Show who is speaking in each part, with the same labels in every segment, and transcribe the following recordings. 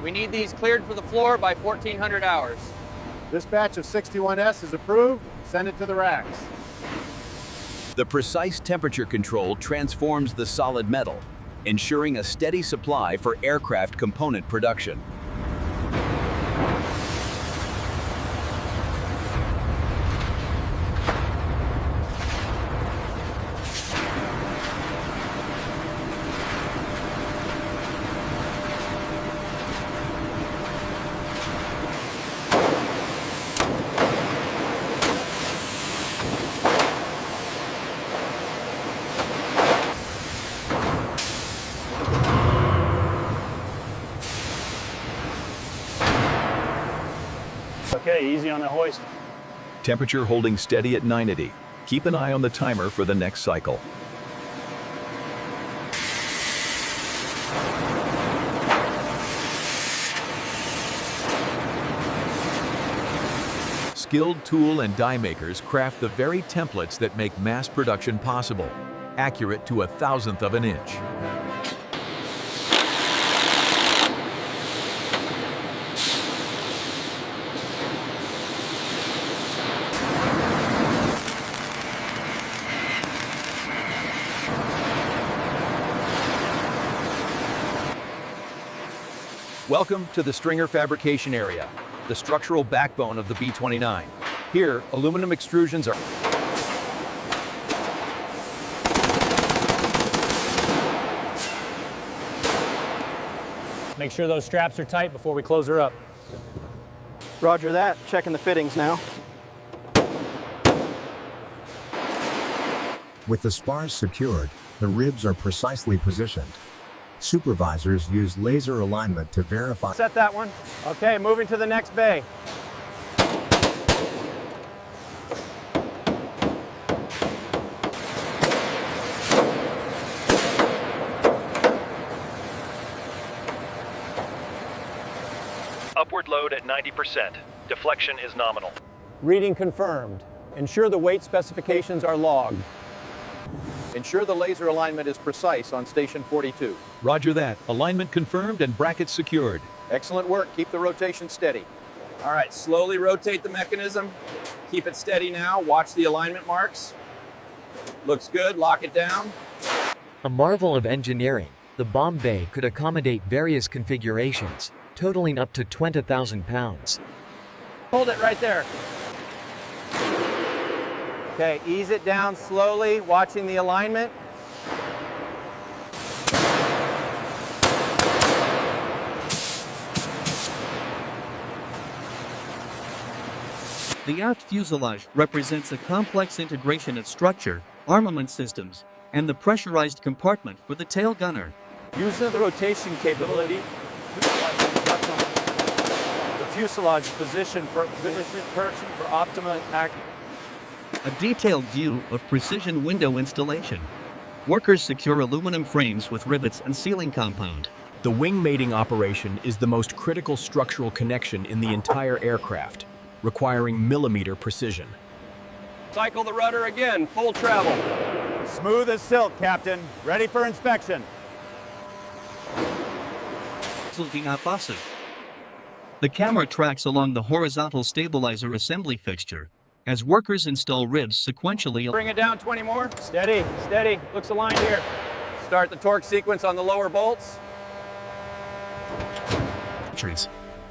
Speaker 1: We need these cleared for the floor by 1400 hours.
Speaker 2: This batch of 61S is approved. Send it to the racks.
Speaker 3: The precise temperature control transforms the solid metal, ensuring a steady supply for aircraft component production.
Speaker 2: Okay, easy on the hoist.
Speaker 3: Temperature holding steady at 90. Keep an eye on the timer for the next cycle. Skilled tool and die makers craft the very templates that make mass production possible, accurate to 1/1000th of an inch. Welcome to the stringer fabrication area, the structural backbone of the B-29. Here, aluminum extrusions are
Speaker 4: Make sure those straps are tight before we close her up.
Speaker 5: Roger that. Checking the fittings now.
Speaker 6: With the spars secured, the ribs are precisely positioned. Supervisors use laser alignment to verify.
Speaker 2: Set that one. Okay, moving to the next bay.
Speaker 7: Upward load at 90%. Deflection is nominal.
Speaker 4: Reading confirmed. Ensure the weight specifications are logged.
Speaker 1: Ensure the laser alignment is precise on station 42.
Speaker 3: Roger that. Alignment confirmed and brackets secured.
Speaker 1: Excellent work. Keep the rotation steady. All right, slowly rotate the mechanism. Keep it steady now. Watch the alignment marks. Looks good. Lock it down.
Speaker 8: A marvel of engineering, the bomb bay could accommodate various configurations, totaling up to 20,000 pounds.
Speaker 1: Hold it right there. Okay, ease it down slowly, watching the alignment.
Speaker 9: The aft fuselage represents a complex integration of structure, armament systems, and the pressurized compartment for the tail gunner.
Speaker 4: Using the rotation capability, the fuselage position for optimal act.
Speaker 9: A detailed view of precision window installation. Workers secure aluminum frames with rivets and sealing compound.
Speaker 10: The wing mating operation is the most critical structural connection in the entire aircraft, requiring millimeter precision.
Speaker 1: Cycle the rudder again, full travel.
Speaker 2: Smooth as silk, Captain. Ready for inspection.
Speaker 9: Looking opposite. The camera tracks along the horizontal stabilizer assembly fixture as workers install ribs sequentially.
Speaker 1: Bring it down 20 more.
Speaker 4: Steady, steady. Looks aligned here.
Speaker 1: Start the torque sequence on the lower bolts.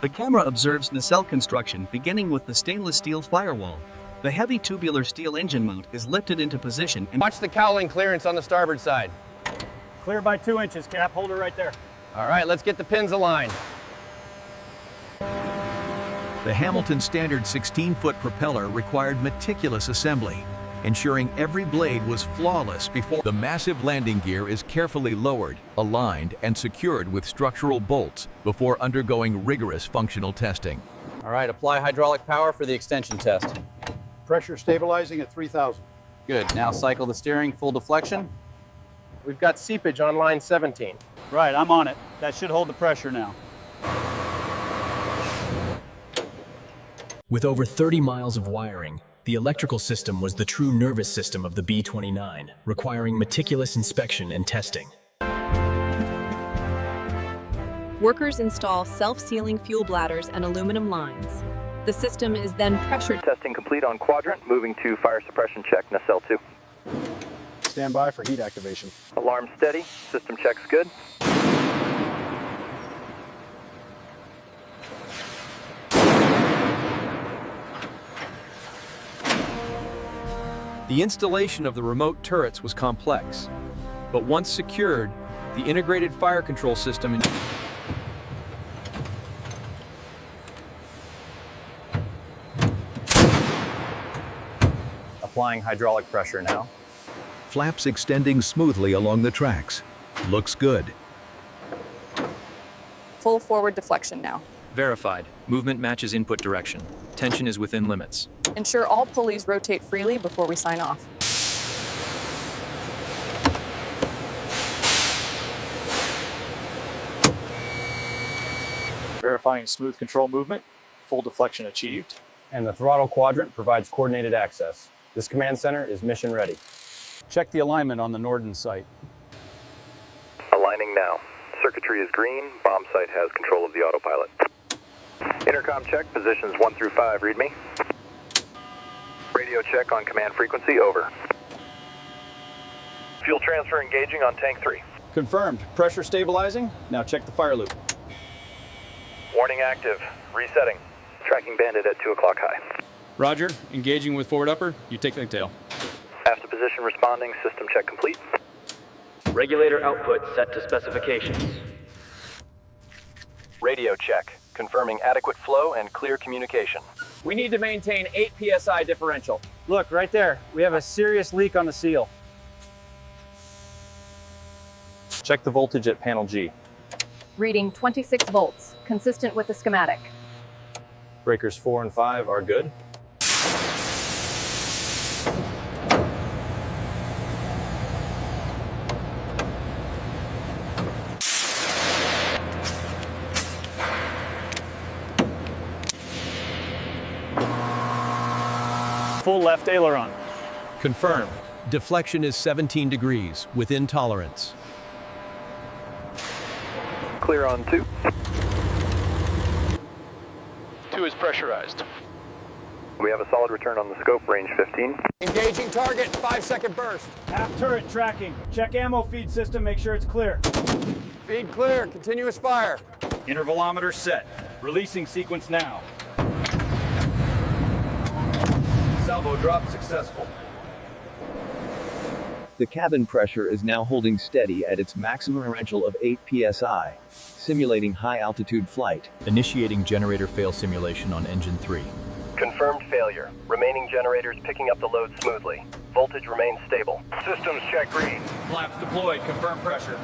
Speaker 9: The camera observes nacelle construction beginning with the stainless steel firewall. The heavy tubular steel engine mount is lifted into position and
Speaker 1: Watch the cowling clearance on the starboard side.
Speaker 4: Clear by 2 inches, Cap. Hold her right there.
Speaker 1: All right, let's get the pins aligned.
Speaker 3: The Hamilton standard 16-foot propeller required meticulous assembly, ensuring every blade was flawless before. The massive landing gear is carefully lowered, aligned, and secured with structural bolts before undergoing rigorous functional testing.
Speaker 1: All right, apply hydraulic power for the extension test.
Speaker 2: Pressure stabilizing at 3,000.
Speaker 1: Good, now cycle the steering full deflection. We've got seepage on line 17.
Speaker 2: Right, I'm on it. That should hold the pressure now.
Speaker 10: With over 30 miles of wiring, the electrical system was the true nervous system of the B-29, requiring meticulous inspection and testing.
Speaker 11: Workers install self-sealing fuel bladders and aluminum lines. The system is then pressured.
Speaker 7: Testing complete on quadrant. Moving to fire suppression check, nacelle 2.
Speaker 2: Stand by for heat activation.
Speaker 7: Alarm steady. System checks good.
Speaker 10: The installation of the remote turrets was complex, but once secured, the integrated fire control system
Speaker 1: Applying hydraulic pressure now.
Speaker 3: Flaps extending smoothly along the tracks. Looks good.
Speaker 11: Full forward deflection now.
Speaker 10: verified. Movement matches input direction. Tension is within limits.
Speaker 11: Ensure all pulleys rotate freely before we sign off.
Speaker 12: Verifying smooth control movement, full deflection achieved.
Speaker 1: And the throttle quadrant provides coordinated access. This command center is mission ready.
Speaker 12: Check the alignment on the Norden site.
Speaker 7: Aligning now. Circuitry is green. Bomb site has control of the autopilot. Intercom check, positions 1 through 5, read me. Radio check on command frequency, over. Fuel transfer engaging on tank 3.
Speaker 12: Confirmed. Pressure stabilizing. Now check the fire loop.
Speaker 7: Warning active. Resetting. Tracking bandit at 2 o'clock high.
Speaker 12: Roger. Engaging with forward upper. You take the tail.
Speaker 7: After position responding, system check complete.
Speaker 13: Regulator output set to specifications.
Speaker 7: Radio check. Confirming adequate flow and clear communication.
Speaker 1: We need to maintain 8 psi differential.
Speaker 5: Look, right there. We have a serious leak on the seal.
Speaker 12: Check the voltage at panel G.
Speaker 11: Reading 26 volts, consistent with the schematic.
Speaker 1: Breakers 4 and 5 are good.
Speaker 12: Full left aileron.
Speaker 10: Confirmed. Deflection is 17 degrees, within tolerance.
Speaker 7: Clear on 2.
Speaker 12: 2 is pressurized.
Speaker 7: We have a solid return on the scope, range 15.
Speaker 2: Engaging target, 5-second burst.
Speaker 5: Half turret tracking. Check ammo feed system, make sure it's clear.
Speaker 2: Feed clear, continuous fire.
Speaker 12: Intervalometer set. Releasing sequence now.
Speaker 1: Salvo drop successful.
Speaker 3: The cabin pressure is now holding steady at its maximum differential of 8 psi, simulating high-altitude flight.
Speaker 10: Initiating generator fail simulation on engine 3.
Speaker 7: Confirmed failure. Remaining generators picking up the load smoothly. Voltage remains stable. Systems check green.
Speaker 1: Flaps deployed, confirm pressure.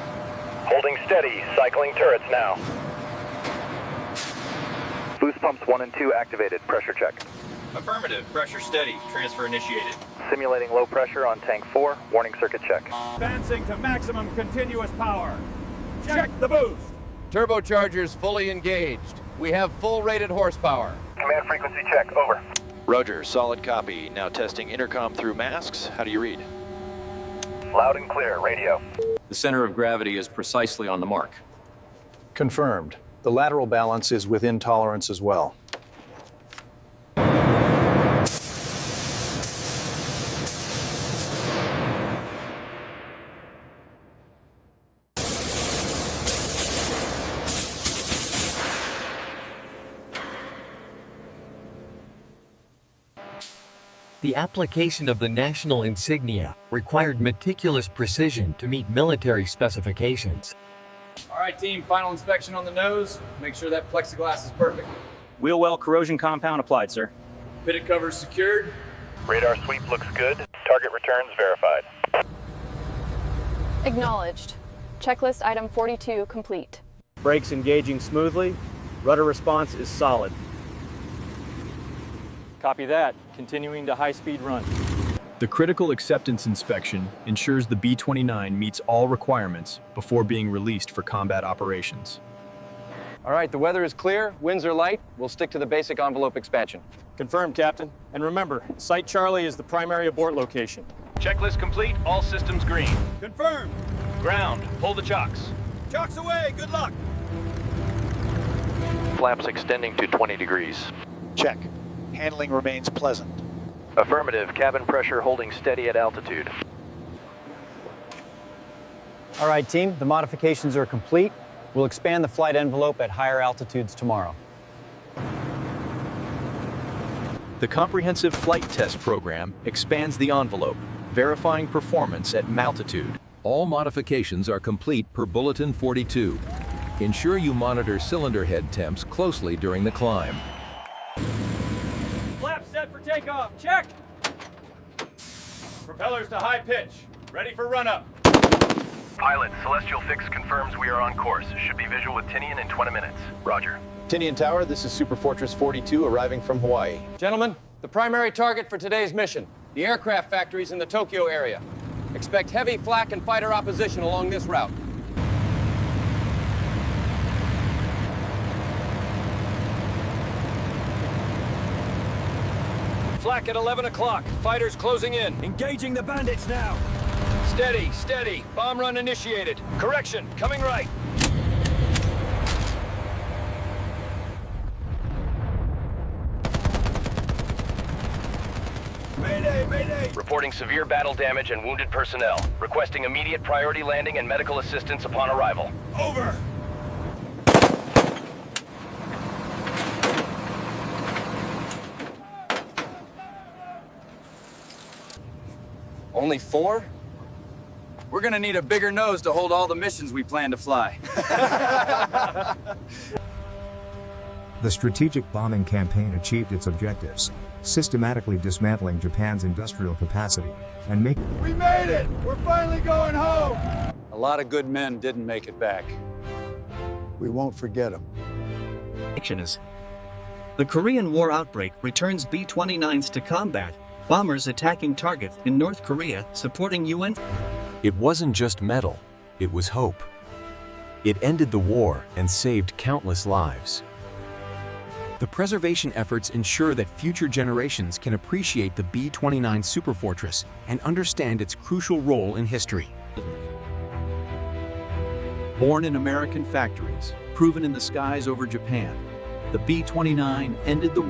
Speaker 7: Holding steady. Cycling turrets now. Boost pumps 1 and 2 activated. Pressure check.
Speaker 1: Affirmative, pressure steady, transfer initiated.
Speaker 7: Simulating low pressure on tank 4. Warning circuit check.
Speaker 5: Advancing to maximum continuous power. Check the boost.
Speaker 2: Turbochargers fully engaged. We have full rated horsepower.
Speaker 7: Command frequency check, over.
Speaker 14: Roger, solid copy. Now testing intercom through masks. How do you read?
Speaker 7: Loud and clear, radio.
Speaker 1: The center of gravity is precisely on the mark.
Speaker 12: Confirmed. The lateral balance is within tolerance as well.
Speaker 8: The application of the national insignia required meticulous precision to meet military specifications.
Speaker 1: All right, team, final inspection on the nose. Make sure that plexiglass is perfect.
Speaker 12: Wheel well corrosion compound applied, sir.
Speaker 1: Pitted covers secured.
Speaker 7: Radar sweep looks good. Target returns verified.
Speaker 11: Acknowledged. Checklist item 42 complete.
Speaker 5: Brakes engaging smoothly. Rudder response is solid.
Speaker 12: Copy that. Continuing to high-speed run.
Speaker 10: The critical acceptance inspection ensures the B-29 meets all requirements before being released for combat operations.
Speaker 5: All right, the weather is clear, winds are light. We'll stick to the basic envelope expansion.
Speaker 12: Confirmed, Captain. And remember, Site Charlie is the primary abort location.
Speaker 13: Checklist complete, all systems green.
Speaker 5: Confirmed.
Speaker 13: Ground, pull the chocks.
Speaker 5: Chocks away, good luck.
Speaker 14: Flaps extending to 20 degrees.
Speaker 12: Check. Handling remains pleasant.
Speaker 13: Affirmative. Cabin pressure holding steady at altitude.
Speaker 4: All right, team, the modifications are complete. We'll expand the flight envelope at higher altitudes tomorrow.
Speaker 3: The comprehensive flight test program expands the envelope, verifying performance at altitude. All modifications are complete per Bulletin 42. Ensure you monitor cylinder head temps closely during the climb.
Speaker 1: Flaps set for takeoff. Check. Propellers to high pitch. Ready for run-up.
Speaker 7: Pilot, Celestial Fix confirms we are on course. Should be visual with Tinian in 20 minutes. Roger.
Speaker 5: Tinian Tower, this is Superfortress 42 arriving from Hawaii. Gentlemen, the primary target for today's mission, the aircraft factories in the Tokyo area. Expect heavy flak and fighter opposition along this route. Flak at 11 o'clock. Fighters closing in.
Speaker 9: Engaging the bandits now.
Speaker 5: Steady, steady. Bomb run initiated. Correction, coming right.
Speaker 9: Mayday, mayday!
Speaker 7: Reporting severe battle damage and wounded personnel. Requesting immediate priority landing and medical assistance upon arrival.
Speaker 9: Over!
Speaker 5: Only 4? We're gonna need a bigger nose to hold all the missions we plan to fly.
Speaker 6: The strategic bombing campaign achieved its objectives, systematically dismantling Japan's industrial capacity and making...
Speaker 12: We made it! We're finally going home!
Speaker 5: A lot of good men didn't make it back.
Speaker 12: We won't forget them.
Speaker 9: The Korean War outbreak returns B-29s to combat, bombers attacking targets in North Korea, supporting UN.
Speaker 10: It wasn't just metal, it was hope. It ended the war and saved countless lives. The preservation efforts ensure that future generations can appreciate the B-29 Superfortress and understand its crucial role in history.
Speaker 3: Born in American factories, proven in the skies over Japan, the B-29 ended the war.